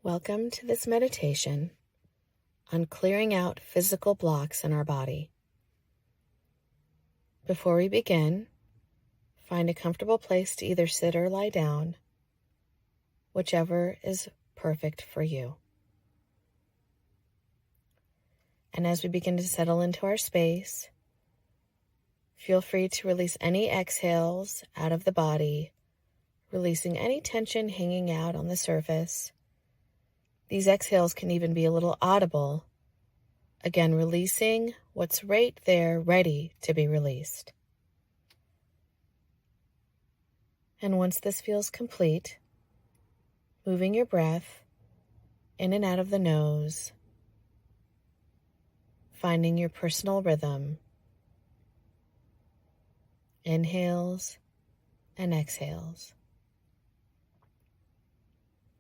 Welcome to this meditation on clearing out physical blocks in our body. Before we begin, find a comfortable place to either sit or lie down, whichever is perfect for you. And as we begin to settle into our space, feel free to release any exhales out of the body, releasing any tension hanging out on the surface. These exhales can even be a little audible, again releasing what's right there ready to be released. And once this feels complete, moving your breath in and out of the nose, finding your personal rhythm, inhales and exhales.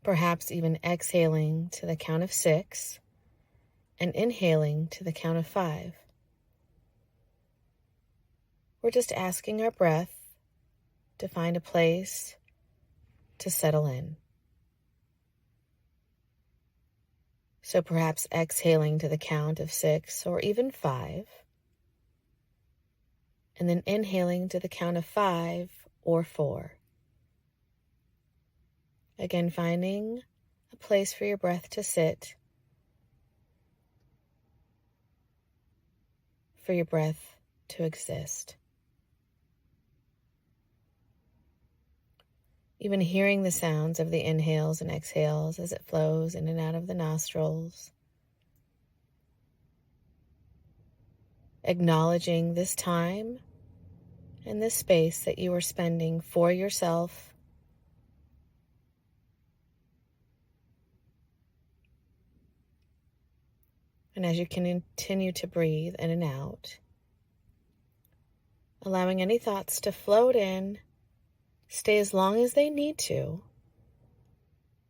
Perhaps even exhaling to the count of 6 and inhaling to the count of 5. We're just asking our breath to find a place to settle in. So perhaps exhaling to the count of 6 or even 5, and then inhaling to the count of 5 or 4. Again, finding a place for your breath to sit, for your breath to exist. Even hearing the sounds of the inhales and exhales as it flows in and out of the nostrils. Acknowledging this time and this space that you are spending for yourself. And as you can continue to breathe in and out, allowing any thoughts to float in, stay as long as they need to,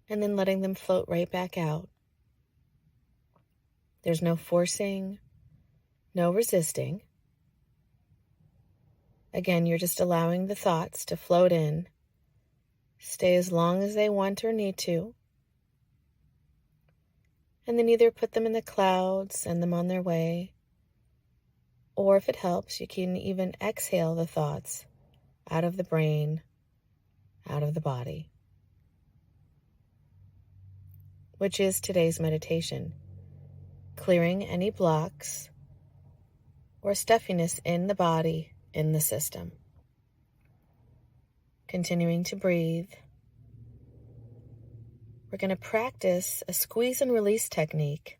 and then letting them float right back out. There's no forcing, no resisting. Again, you're just allowing the thoughts to float in, stay as long as they want or need to, and then either put them in the clouds, send them on their way, or if it helps, you can even exhale the thoughts out of the brain, out of the body, which is today's meditation, clearing any blocks or stuffiness in the body, in the system. Continuing to breathe. We're going to practice a squeeze and release technique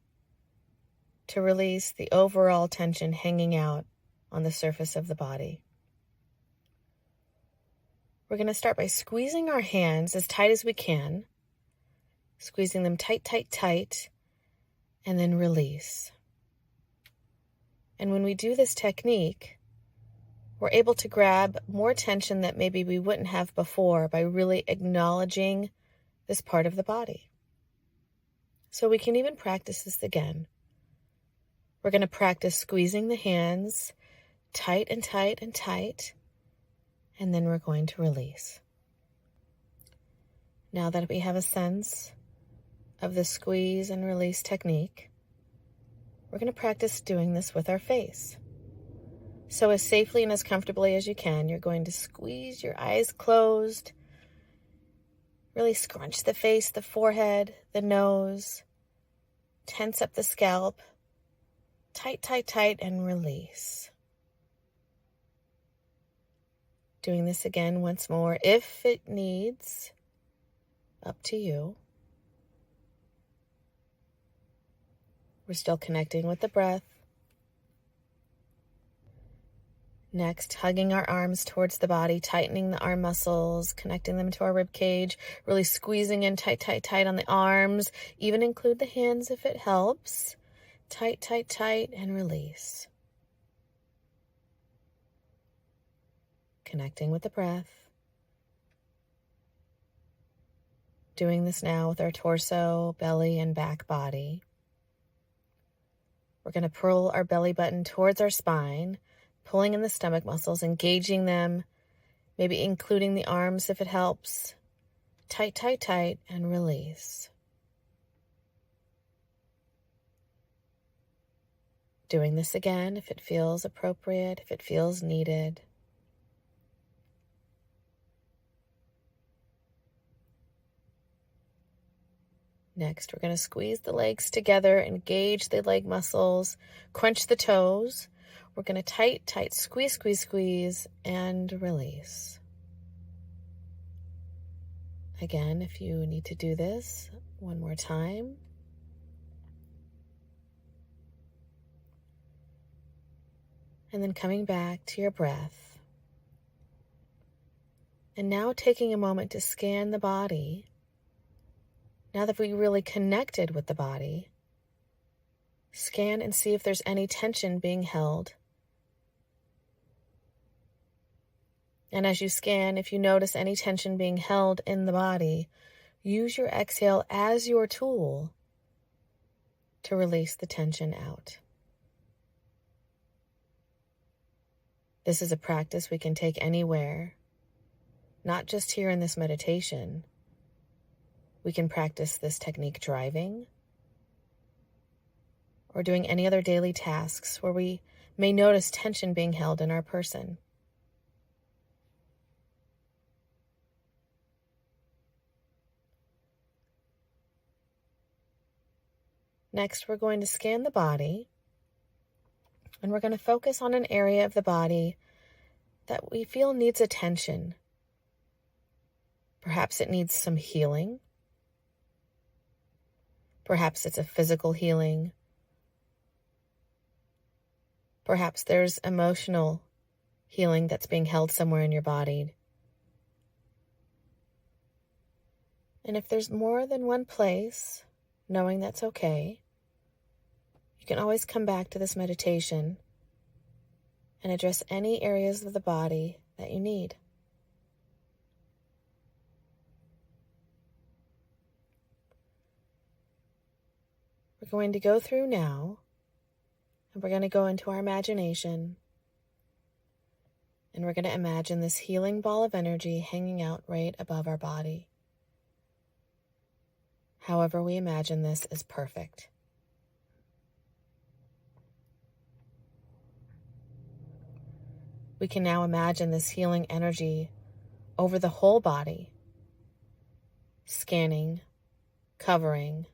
to release the overall tension hanging out on the surface of the body. We're going to start by squeezing our hands as tight as we can, squeezing them tight, tight, tight, and then release. And when we do this technique, we're able to grab more tension that maybe we wouldn't have before by really acknowledging this part of the body. So we can even practice this again. We're going to practice squeezing the hands tight and tight and tight, and then we're going to release. Now that we have a sense of the squeeze and release technique, we're going to practice doing this with our face. So as safely and as comfortably as you can, you're going to squeeze your eyes closed. Really scrunch the face, the forehead, the nose. Tense up the scalp. Tight, tight, tight, and release. Doing this again once more if it needs. Up to you. We're still connecting with the breath. Next, hugging our arms towards the body, tightening the arm muscles, connecting them to our rib cage, really squeezing in tight, tight, tight on the arms, even include the hands if it helps. Tight, tight, tight, and release. Connecting with the breath. Doing this now with our torso, belly, and back body. We're going to pull our belly button towards our spine, pulling in the stomach muscles, engaging them, maybe including the arms if it helps. Tight, tight, tight, and release. doing this again if it feels appropriate, if it feels needed. Next, we're going to squeeze the legs together, engage the leg muscles, crunch the toes. We're going to tight, squeeze, squeeze, squeeze, and release. Again, if you need to do this one more time. And then coming back to your breath. And now taking a moment to scan the body. Now that we really connected with the body, scan and see if there's any tension being held. And as you scan, if you notice any tension being held in the body, use your exhale as your tool to release the tension out. This is a practice we can take anywhere, not just here in this meditation. We can practice this technique driving or doing any other daily tasks where we may notice tension being held in our person. Next, we're going to scan the body, and we're going to focus on an area of the body that we feel needs attention. Perhaps it needs some healing. Perhaps it's a physical healing. Perhaps there's emotional healing that's being held somewhere in your body. And if there's more than one place, knowing that's okay, you can always come back to this meditation and address any areas of the body that you need. We're going to go through now, and we're going to go into our imagination, and we're going to imagine this healing ball of energy hanging out right above our body. However we imagine this is perfect. We can now imagine this healing energy over the whole body, scanning, covering,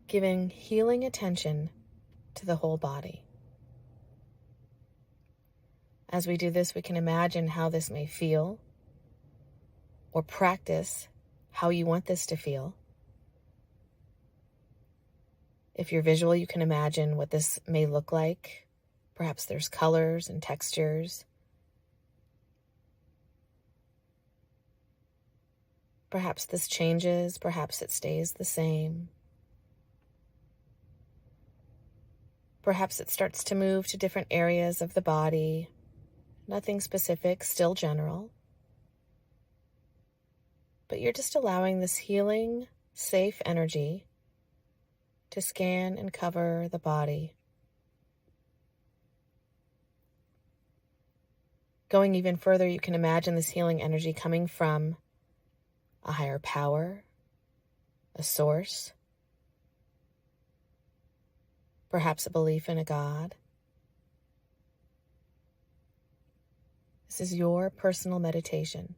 giving healing attention to the whole body. As we do this, we can imagine how this may feel, or practice how you want this to feel. If you're visual, you can imagine what this may look like. Perhaps there's colors and textures. Perhaps this changes, perhaps it stays the same. Perhaps it starts to move to different areas of the body. Nothing specific, still general. But you're just allowing this healing, safe energy to scan and cover the body. Going even further, you can imagine this healing energy coming from a higher power, a source, perhaps a belief in a God. This is your personal meditation.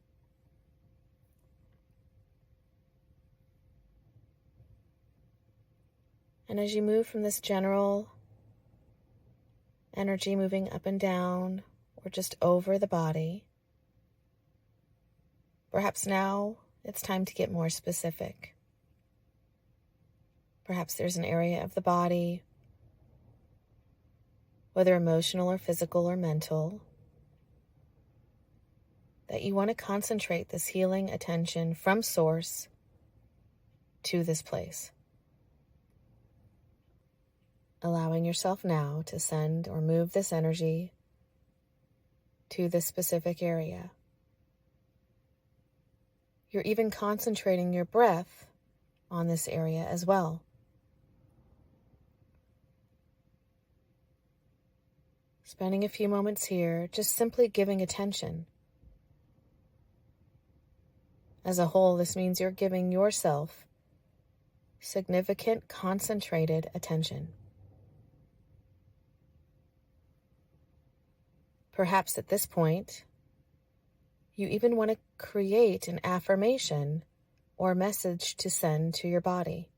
And as you move from this general energy moving up and down or just over the body, perhaps now it's time to get more specific. Perhaps there's an area of the body, whether emotional or physical or mental, that you want to concentrate this healing attention from source to this place. Allowing yourself now to send or move this energy to this specific area. You're even concentrating your breath on this area as well. Spending a few moments here, just simply giving attention. As a whole, this means you're giving yourself significant, concentrated attention. Perhaps at this point, you even want to create an affirmation or message to send to your body.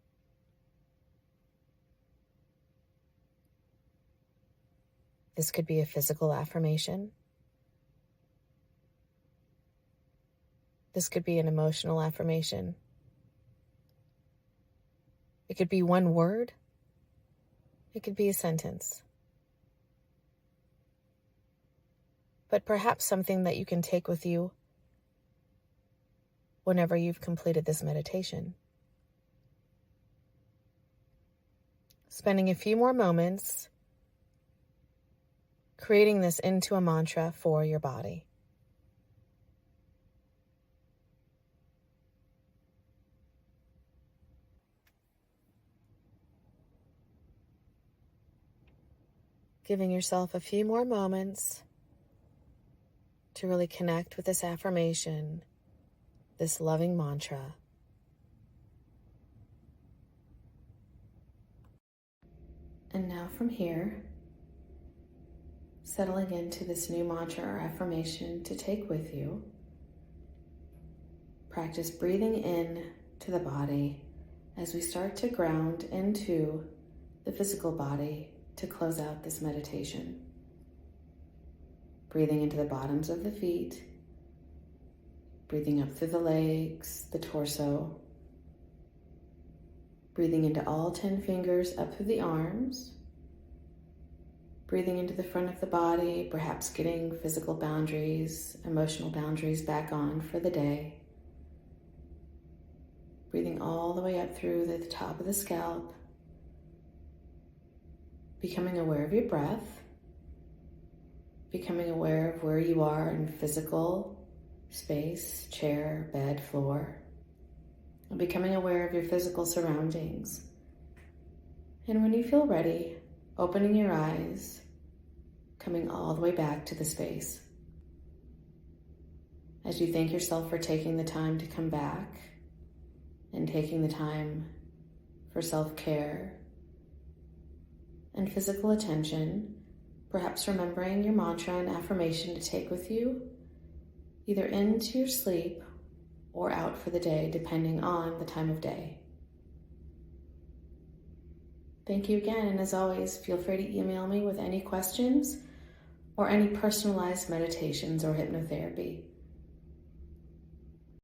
This could be a physical affirmation. This could be an emotional affirmation. It could be one word. It could be a sentence. But perhaps something that you can take with you whenever you've completed this meditation. Spending a few more moments creating this into a mantra for your body. Giving yourself a few more moments to really connect with this affirmation, this loving mantra. And now from here, settling into this new mantra or affirmation to take with you, practice breathing in to the body as we start to ground into the physical body to close out this meditation. Breathing into the bottoms of the feet, breathing up through the legs, the torso, breathing into all 10 fingers up through the arms, breathing into the front of the body, perhaps getting physical boundaries, emotional boundaries back on for the day. Breathing all the way up through the top of the scalp, becoming aware of your breath, becoming aware of where you are in physical space, chair, bed, floor, and becoming aware of your physical surroundings. And when you feel ready, opening your eyes, coming all the way back to the space. As you thank yourself for taking the time to come back and taking the time for self-care and physical attention, perhaps remembering your mantra and affirmation to take with you, either into your sleep or out for the day, depending on the time of day. Thank you again, and as always, feel free to email me with any questions or any personalized meditations or hypnotherapy.